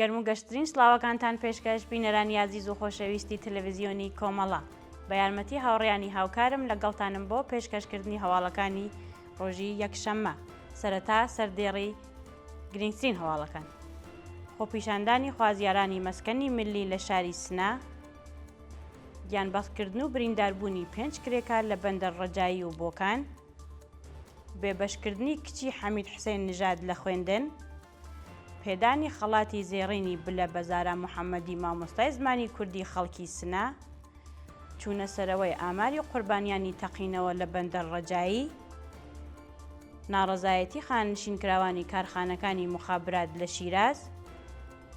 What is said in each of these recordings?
گەرم و گەشتترین سڵاوەکانتان پێشکەش بینەرانی عزیز و خۆشەویستی تەلەڤیزیۆنی کۆمەڵە بە یارمەتی هاوڕێیانی هاوکارم لەگەڵتانم بۆ پێشکەشکردنی هەواڵەکانی ڕۆژی یەکشەممە. سەرەتا سەردێڕی گرنگترین هەواڵەکان. خۆپیشاندانی خوازیارانی مەسکەنی ملی لە شاری سنا، گیانبەستکردن و برینداربوونی 5 کرێکار لە بەندەرڕەجایی و بۆکان، بێبەشکردنی کچی حەمید حوسێن نژاد لە خوێندن، پێدانی خەڵاتی زێڕینی بلە بە زارا محەممەدی مامۆستای زمانی کوردی خەڵکی سنا، چوونە سەرەوەی ئاماری قوربانیانی تەقینەوە لە بەندەرڕەجایی، ناڕەزایەتی خانشینکراوانی کارخانەکانی مخابرات لە شیراز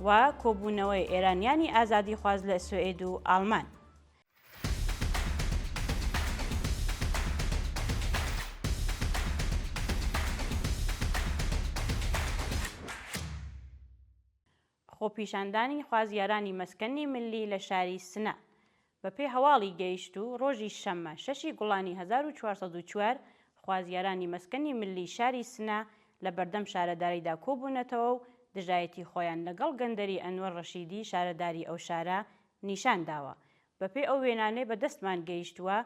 و کۆبوونەوەی ئێرانیانی ئازادی خواز لە سوئێد و ئاڵمان. خۆپیشاندانی خوازیارانی مەسکەنی ملی لە شاری سنا بەپێی هەواڵی گەیشت و ڕۆژی شەممە 6 گوڵانی 1404 خوازیارانی مەسکەنی ملی شاری سنا لە بەردەم شارەداریدا کۆبوونەتەوە و دژایەتی خۆیان لەگەڵ گەندەری ئەنوەر ڕەشیدی شارەداری ئەو شارە نیشان داوە. بەپێی ئەو وێنانەی بەدەستمان گەیشتووە،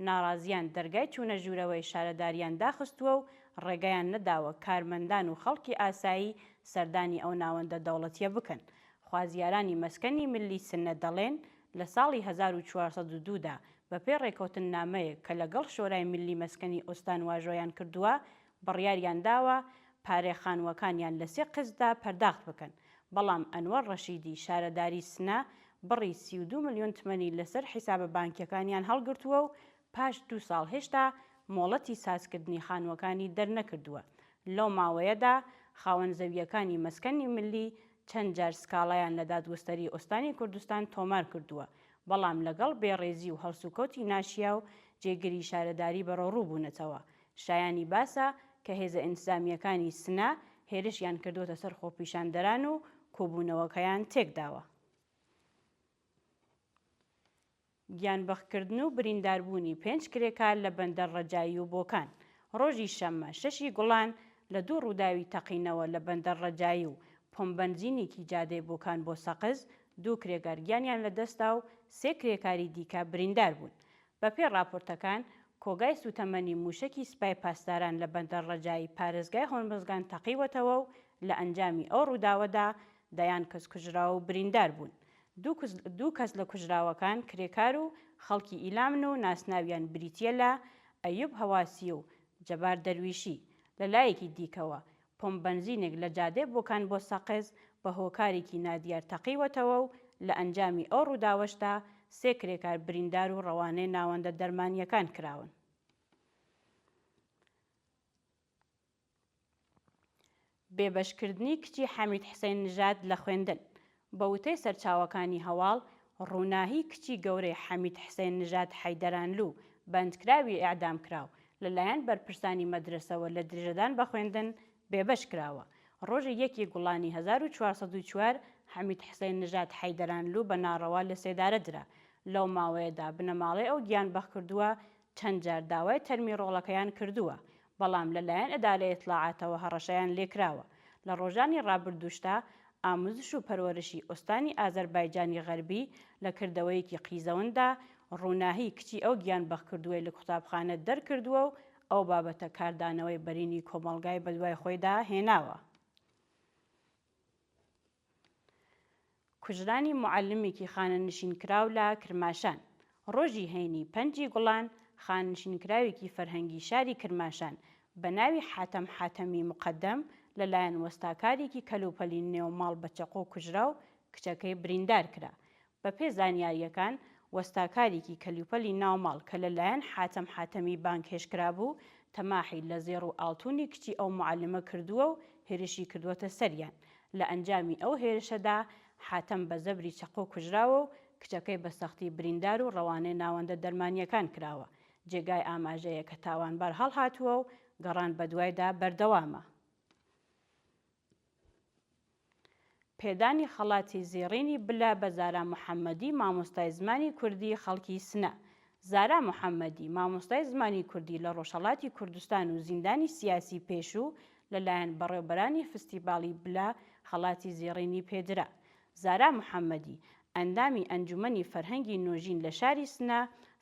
ناڕازیان دەرگای چوونە ژوورەوەی شارەداریان داخستووە و ڕێگەیان نەداوە کارمەندان و خەڵکی ئاسایی سەردانی ئەو ناوەندە دەوڵەتیە بکەن. خوازیارانی مەسکەنی ملی سنە دەڵێن لە ساڵی 1402دا بەپێی ڕێکەوتن نامەیەک کە لەگەڵ شۆرای ملی مەسکەنی ئۆستان واژۆیان کردووە، بڕیاریان داوە پارەی خانووەکانیان لە 3 قزدا پەرداخت بکەن. بەڵام ئەنوەر ڕەشیدی شارەداری سنا بڕی 32 ملیۆن تمەنی لەسەر حیسابە بانکیەکانیان هەڵگرتووە و پاش 2 ساڵ هێشتا مۆڵەتی سازکردنی خانووەکانی دەرنەکردووە. لەو ماوەیەدا خاوەن زەویەکانی مەسکەنی ملی چەند جار سکاڵایان لە دادوەستەری ئۆستانی کوردستان تۆمار کردووە، بەڵام لەگەڵ بێڕێزی و هەڵسوکەوتی ناشیا و جێگیری شارەداری بەڕۆڕوو بوونەتەوە. شایانی باسە کە هێزە ئینتیزامیەکانی سنا هێرشیان کردوتە سەر خۆپیشاندەران و کۆبوونەوەکەیان تێکداوە. گیانبەختکردن و برینداربوونی 5 کرێکار لە بەندەرڕەجایی و بۆکان. ڕۆژی شەممە 6 گوڵان لە 2 ڕووداوی تەقینەوە لە بەندەرڕەجایی و پۆمبەنزینێکی جادەی بۆکان بۆ سەقز 2 کرێکار گیانیان لەدەستا و 3 کرێکاری دیکە بریندار بوون. بەپێی راپۆرتەکان، کۆگای سوتەمەنی موشکی سوپای پاسداران لە بەندەرڕەجایی پارێزگای هۆرمزگان تەقیوەتەوە و لە ئەنجامی ئەو ڕووداوەدا دەیان کەس کوژراوە و بریندار بوون. 2 کەس لە کوژراوەکان کرێکار و خەڵکی ئیلامن و ناسناویان بریتیە لە ئەیوب هەواسی و جەبار دەرویشی. لەلایەکی دیکەوە پۆمبەنزینێک لە جادەی بۆکان بۆ سەقز بە هۆکارێکی نادیار تەقیوەتەوە و لە ئەنجامی ئەو ڕووداوەشدا 3 کرێکار بریندار و ڕەوانەی ناوەندە دەرمانیەکان کراون. بێبەشکردنی کچی حەمید حوسێن نژاد لە خوێندن. بە وتەی سەرچاوەکانی هەواڵ، ڕووناهی کچی گەورەی حەمید حوسێن نژاد حەیدەرانلو بەندکراوی ئیعدام کراو لەلایەن بەرپرسانی مەدرسەوە لە درێژەدان بە خوێندن بێبەش کراوە. ڕۆژی 1 گوڵانی 1404 حەمید حوسێن نژاد حەیدەرانلو بە ناڕەوا لە سێدارە درا. لەو ماوەیەدا بنەماڵەی ئەو گیانبەخت کردووە چەند جار داوای تەرمی ڕۆڵەکەیان کردووە، بەڵام لەلایەن ئەدارەی ئیتلاعاتەوە هەڕەشەیان لێکراوە. لە ڕۆژانی ڕابردووشدا ئاموزش و پەروەرشی ئۆستانی ئازەربایجانی غەربی لە کردەوەیەکی قیزەوەندا ڕووناهی کچی ئەو گیانبەخت کردووەی لە قوتابخانە دەرکردووە و ئەو بابەتە کاردانەوەی بەرینی کۆمەڵگای بەدوای خۆیدا هێناوە. کوژرانی موعەلمێکی خانەنشینکراو لە کرماشان. ڕۆژی هەینی 5 گوڵان خانەنشینکراوێکی فەرهەنگی شاری کرماشان بە ناوی حاتەم حاتەمی مقەدەم لەلایەن وەستاکارێکی کەلوپەلی نێوماڵ بە چەقۆ کوژرا و کچەکەی بریندار کرا. بەپێی زانیاریەکان، وەستاکارێکی کەلوپەلی ناوماڵ کە لەلایەن حاتەم حاتەمی بانگهێشکرا بوو، تەماحی لە زێڕ و ئاڵتوونی کچی ئەو موعەلمە کردووە و هێرشی کردووەتە سەریان. لە ئەنجامی ئەو هێرشەدا حاتەم بە زەبری چەقۆ کوژراوە و کچەکەی بە سەختی بریندار و ڕەوانەی ناوەندە دەرمانیەکان کراوە. جێگای ئاماژەیە کە تاوانبار هەڵهاتووە و گەڕان بەدوایدا بەردەوامە. پێدانی خەڵاتی زێڕینی بلە بە زارا محەممەدی مامۆستای زمانی کوردی خەڵکی سنا. زارا محەممەدی مامۆستای زمانی کوردی لە ڕۆژهەڵاتی کوردستان و زیندانی سیاسی پێشوو لەلایەن بەڕێوەبەرانی فستیڤاڵی بلە خەڵاتی زێڕینی پێدرا. زارا محەممەدی ئەندامی ئەنجومەنی فەرهەنگی نۆژین لە شاری سنە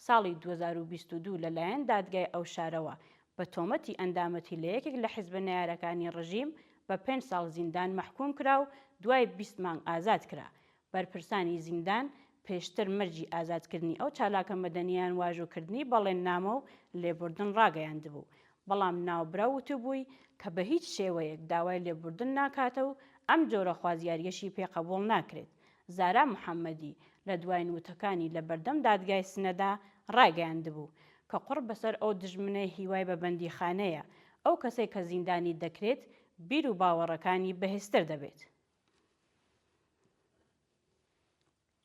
ساڵی 2022 لەلایەن دادگای ئەو شارەوە بە تۆمەتی ئەندامەتی لە یەکێک لە حیزبە نەیارەکانی ڕژیم بە 5 ساڵ زیندان مەحکوم کرا و دوای 20 مانگ ئازاد کرا. بەرپرسانی زیندان پێشتر مەرجی ئازادکردنی ئەو چالاکە مەدەنیان واژۆکردنی بەڵێننامە و لێبوردن ڕاگەیاندبوو. بەڵام ناوبرا وتبووی کە بە هیچ شێوەیەک داوای لێبوردن ناکاتە و ئەم جۆرە خوازیاریەشی پێقەبوڵ ناکرێت. زارا محەممەدی لە دوای نوتەکانی لە بەردەم دادگای سنەدا ڕاگەیاندبوو کە قوڕ بەسەر ئەو دژمنەی هیوای بە بەندیخانەیە ئەو کەسێک کە زیندانی دەکرێت بیر و باوەڕەکانی بەهێزتر دەبێت.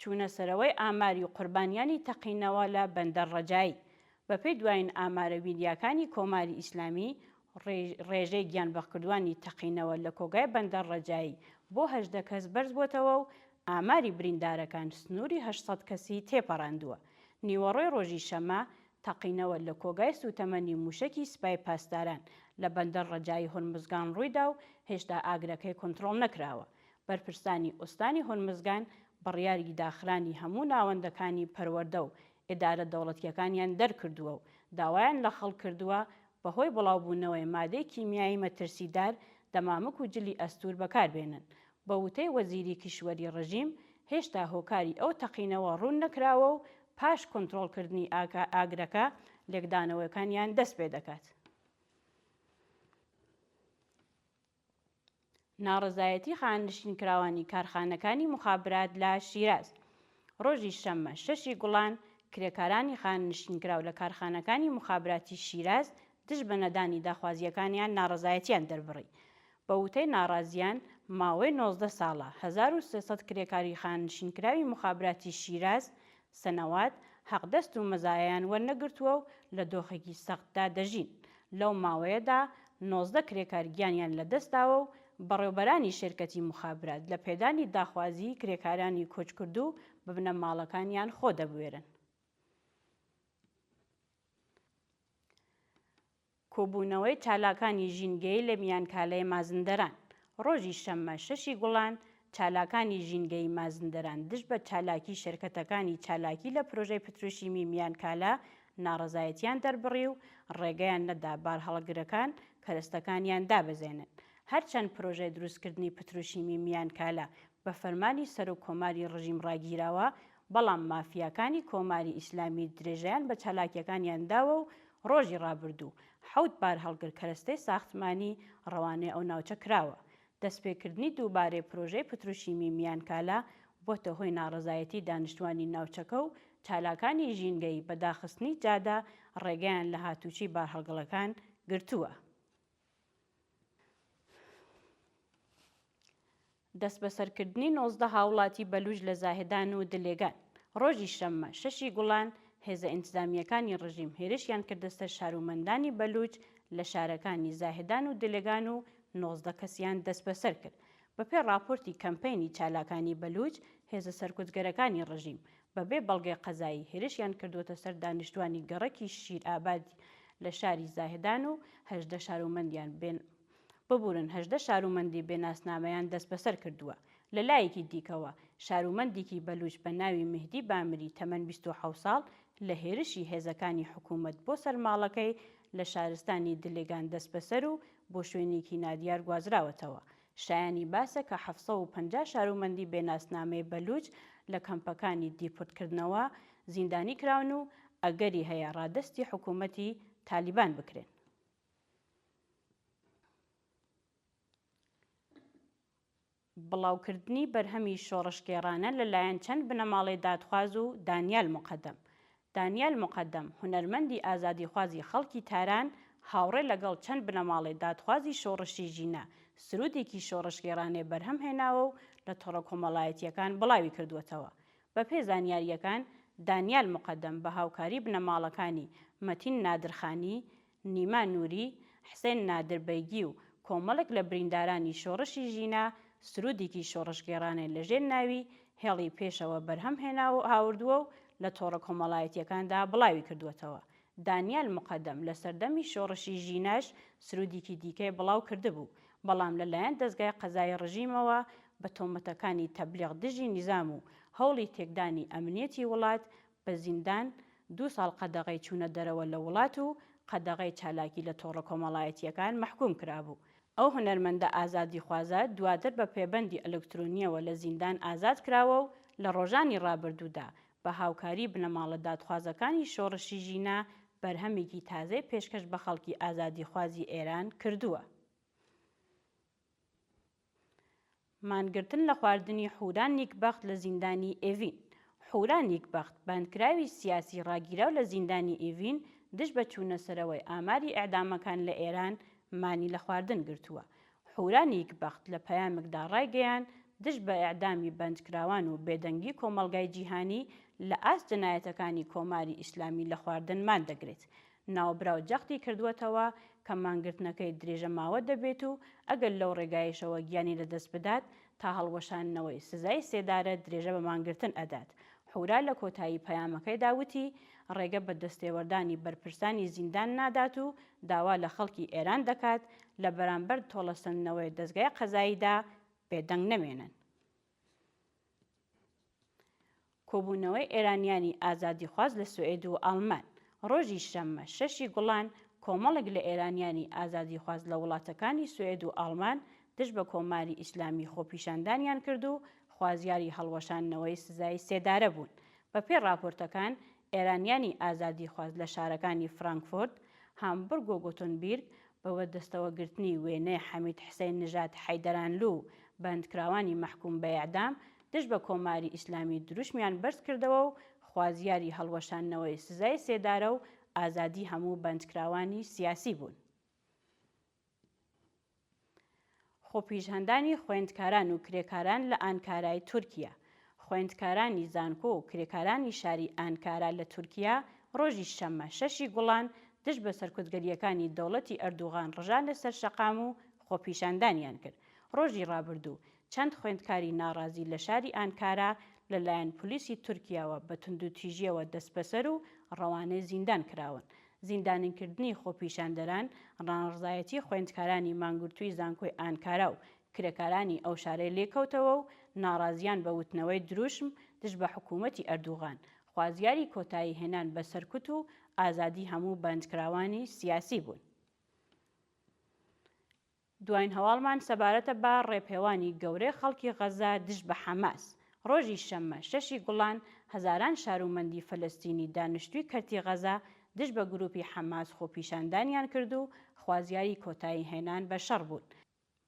چوونە سەرەوەی ئاماری و قوربانیانی تەقینەوە لە بەندەرڕەجایی. بەپێی دوایین ئامارە ویدیاکانی کۆماری ئیسلامی ڕێژەی گیانبەخکردوانی تەقینەوە لە کۆگای بەندەرڕەجایی بۆ 18 کەس بەرز بۆتەوە و ئاماری بریندارەکان سنووری 800 کەسی تێپەڕاندووە. نیوەڕۆی ڕۆژی شەمە تەقینەوە لە کۆگای سوتەمەنی موشکی سوپای پاسداران لە بەندەرڕەجایی هورمزگان ڕوویدا و هێشتا ئاگرەکەی کۆنتڕۆڵ نەکراوە. بەرپرسانی ئوستانی هورمزگان بڕیاری داخرانی هەموو ناوەندەکانی پەروەردە و ئێدارە دەوڵەتیەکانیان دەرکردووە و داوایان لە خەڵک کردووە بەهۆی بڵاوبوونەوەی مادەی کیمیایی مەترسیدار دەمامک و جلی ئەستور بەکاربێنن. بە وتەی وەزیری کیشوەری ڕژیم هێشتا هۆکاری ئەو تەقینەوە ڕوون نەکراوە و پاش کۆنتڕۆڵکردنی ئاگرەکە لێکدانەوەکانیان دەست پێ دەکات. ناڕزایەتی خانشینکراوانی کارخانەکانی مخابرات لە شیراز. ڕۆژی شەممە 6 گوڵان کرێکارانی خانشینکراو لە کارخانەکانی مخابراتی شیراز دژ بە نەدانی داخوازیەکانیان ناڕزایەتیان دەربڕی. بە وتەی ناڕازیان ماوەی 19 ساڵە 1300 کرێکاری خانشینکراوی مخابراتی شیراز سەنەوات حەقدەست و مەزایەیان وەرنەگرتووە و لە دۆخێکی سەختدا دەژین. لەو ماوەیەدا 19 کرێکار گیانیان لەدەستداوە و بەڕێوەبەرانی شێرکەتی مخابرات لە پێدانی داخوازی کرێکارانی کۆچکرد و ببنە ماڵەکانیان خۆ دەبوێرن. کۆبوونەوەی چالاکانی ژینگەی لە میانکالەی مازندەران. ڕۆژی شەممە 6 گوڵان چالاکانی ژینگەی مازندەران دژ بە چالاکی شێرکەتەکانی چالاکی لە پرۆژەی پتروشیمی میانکالە ناڕزایەتیان دەربڕی و ڕێگەیان نەدا بارهەڵگرەکان کەرەستەکانیان دابەزێنن. هەرچەند پرۆژەی دروستکردنی پتروشیمی میانکالە بە فەرمانی سەر و کۆماری ڕژیم ڕاگیراوە، بەڵام مافیاکانی کۆماری ئیسلامی درێژەیان بە چالاکیەکانیان داوە و ڕۆژی ڕابردوو 7 بار هەڵگر کەرەستەی ساختمانی ڕەوانەی ئەو ناوچە کراوە. دەستپێکردنی دووبارەی پرۆژەی پتروشیمی میانکالە بۆتە هۆی ناڕزایەتی دانیشتوانی ناوچەکە و چالاکانی ژینگەی بەداخستنی جادا ڕێگەیان لە هاتوچی بارهەڵگەڵەکان گرتووە. دەست بەسەرکردنی 19 هاوڵاتی بەلووژ لە زاهدان و دلێگان. ڕۆژی شەممە 6 گوڵان هێزە ئینتیزامیەکانی ڕژیم هێرشیان کردستە شارومەندانی بەلووج لە شارەکانی زاهدان و دلێگان و 19 کەسیان دەست بەسەر کرد. بەپێی راپۆرتی کەمپەینی چالاکانی بەلووج هێزە سەرکوتگەرەکانی ڕژیم بەبێ بەڵگەی قەزایی هێرشیان کردوتە سەر دانیشتوانی گەڕەکی شیرئاباد لە شاری زاهدان و 18 شارومەندیان ببورن 18 شارومەندی بێناسنامەیان دەست بەسەر کردووە. لە لایەکی دیکەوە شارومەندێکی بەلووج بە ناوی مهدی بامری تەمەن 27 ساڵ لە هێرشی هێزەکانی حکوومەت بۆ سەرماڵەکەی لە شارستانی دلێگان دەست بەسەر و بۆ شوێنێکی نادیار گوازراوەتەوە. شایانی باسە کە 750 شارومەندی بێناسنامەی بەلووج لە کەمپەکانی دیپۆرتکردنەوە زیندانی کراون و ئەگەری هەیە ڕادەستی حکوومەتی تالیبان بکرێن. بڵاوکردنی بەرهەمی شۆڕشگێڕانە لەلایەن چەند بنەماڵەی دادخواز و دانیال مقەدەم. دانیال مقەدەم هونەرمەندی ئازادیخوازی خەڵکی تاران هاوڕێ لەگەڵ چەند بنەماڵی دادخوازی شۆڕشی ژینە سرودێکی شۆڕشگێڕانەی بەرهەم هێناوە و لە تۆڕە کۆمەڵایەتیەکان بڵاوی کردووەتەوە. بە پێی زانیاریەکان دانیال مقەدەم بە هاوکاری بنەماڵەکانی مەتین نادرخانی، نیما نووری، حسێن نادربەیگی و کۆمەڵێک لە بریندارانی شۆڕشی ژینە سرودێکی شۆڕشگێڕانەی لەژێر ناوی هێڵی پێشەوە بەرهەم هێنا و هاوردووە و لە تۆڕە کۆمەڵایەتیەکاندا بڵاوی کردووەتەوە. دانیال مقەدەم لە سەردەمی شۆڕشی ژینەش سرودێکی دیکەی بڵاو کردبوو، بەڵام لەلایەن دەستگای قەزای ڕژیمەوە بە تۆمەتەکانی تەبلیغ دژی نیزام و هەوڵی تێکدانی ئەمنیەتی وڵات بە زیندان 2 ساڵ قەدەغەی چوونە دەرەوە لە وڵات و قەدەغەی چالاکی لە تۆڕە کۆمەڵایەتیەکان مەحکوم کرابوو. ئەو هونەرمەندە ئازادی خوازە دواتر بە پێبەندی ئەلکترۆنیەوە لە زیندان ئازاد کراوە و لە ڕۆژانی ڕابردوودا بە هاوکاری بنەماڵە دادخوازەکانی شۆڕشی ژینە بەرهەمێکی تازەی پێشکەش بە خەڵکی ئازادی خوازی ئێران کردووە. مانگرتن لە خواردنی حوران نیکبەخت لە زیندانی ئێڤین. حوران نیکبەخت بانکراوی سیاسی ڕاگیراو لە زیندانی ئێڤین دژ بە چوونەسەرەوەی ئاماری ئەعدامەکان لە ئێران مانی لە خواردن گرتووە. حوران نیکبەخت لە پەیامێکدا ڕایگەیاند دژ بە ئەعدامی بەندکراوان و بێدەنگی کۆمەڵگای جیهانی لە ئاست جنایەتەکانی کۆماری ئیسلامی لە خواردن مان دەگرێت. ناوبراو جەختی کردووەتەوە کە مانگرتنەکەی درێژە ماوە دەبێت و ئەگەر لەو ڕێگایشەوە گیانی لەدەست بدات تا هەڵوەشانەوەی سزای سێدارە درێژە بە مانگرتن ئەدات. حورا لە کۆتایی پەیامەکەی داوتی ڕێگە بە دەستێوەردانی بەرپرسانی زیندان نادات و داوا لە خەڵکی ئێران دەکات لە بەرامبەر تۆڵەسەندنەوەی دەستگای قەزاییدا بێدەنگ نەمێنن. کۆبوونەوەی ئێرانیانی ئازادی خواز لە سوئێد و ئەڵمان. ڕۆژی شەممە 6 گوڵان کۆمەڵێک لە ئێرانیانی ئازادی خواز لە وڵاتەکانی سوئێد و ئەڵمان دژ بە کۆماری ئیسلامی خۆپیشاندانیان کرد و خوازیاری هەڵوەشانەوەی سزای سێدارە بوون. بەپێی راپۆرتەکان ئێرانیانی ئازادی خواز لە شارەکانی فرانکفۆرت، هامبورگ و گۆتنبیرگ بەوە دەستەوەگرتنی وێنەی حەمید حسەین نژاد حەیدەرانلو و بەندکراوانی مەحکوم بە ئیعدام دژ بە کۆماری ئیسلامی دروشمیان بەرز کردەوە و خوازیاری هەڵوەشانەوەی سزای سێدارە و ئازادی هەموو بەندکراوانی سیاسی بوون. خۆپیژهەندانی خوێندکاران و کرێکاران لە ئانکارای تورکیا. خوێندکارانی زانکۆ و کرێکارانی شاری ئانکارا لە تورکیا ڕۆژی شەممە 6 گوڵان دژ بە سەرکوتگەریەکانی دەوڵەتی ئەردوغان ڕژان لەسەر شەقام و خۆپیشاندانیان کرد. ڕۆژی ڕابردوو چەند خوێندکاری ناڕازی لە شاری ئانکارا لەلایەن پلیسی تورکیاوە بە توندوتیژیەوە دەستبەسەر و ڕەوانەی زیندان کراون. زیندانکردنی خۆپیشاندەران ڕانڕزایەتی خوێندکارانی مانگرتووی زانکۆی ئانکارا و کرێکارانی ئەو شارەی لێکەوتەوە و ناڕازیان بە وتنەوەی دروشم دژ بە حکوومەتی ئەردوغان خوازیاری کۆتایی هێنان بە سەرکوت و ئازادی هەموو بەندکراوانی سیاسی بوون. دوایین هەواڵمان سەبارەتە بە ڕێپێوانی گەورەی خەڵکی غەزا دژ بە حەماس. ڕۆژی شەممە 6 گوڵان هەزاران شارومەندی فەلەستینی دانیشتووی کەرتی غەزا دژ بە گروپی حەماس خۆپیشاندانیان کرد و خوازیاری کۆتایی هێنان بە شەڕ بوون.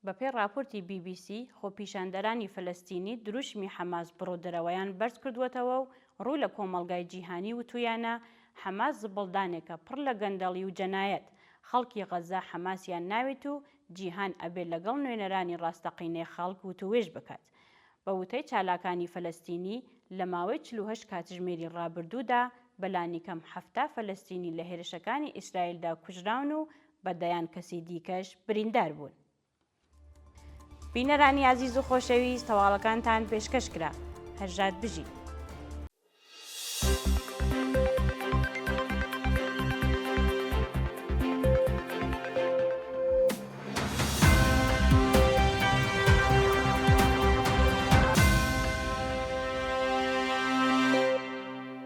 بەپێی راپۆرتی BBC خۆپیشاندەرانی فەلەستینی دروشمی حەماس بڕۆدەرەوەیان بەرز کردووەتەوە و ڕوو لە کۆمەڵگای جیهانی وتویانە حەماس زبڵدانێکە پڕ لە گەندەڵی و جەنایەت. خەڵکی غەزا حەماسیان ناوێت و جیهان ئەبێت لەگەڵ نوێنەرانی ڕاستەقینەی خەڵک وتوێژ بکات. بە وتەی چالاکانی فەلەستینی لە ماوەی 48 کاتژمێری ڕابردوودا بەلانیکەم 70 فەلەستینی لە هێرشەکانی ئیسرائیلدا کوژراون و بەدەیان کەسی دیکەش بریندار بوون. بینەرانی عەزیز و خۆشەویست هەواڵەکانتان پێشکەش کرا. هەژار بژی.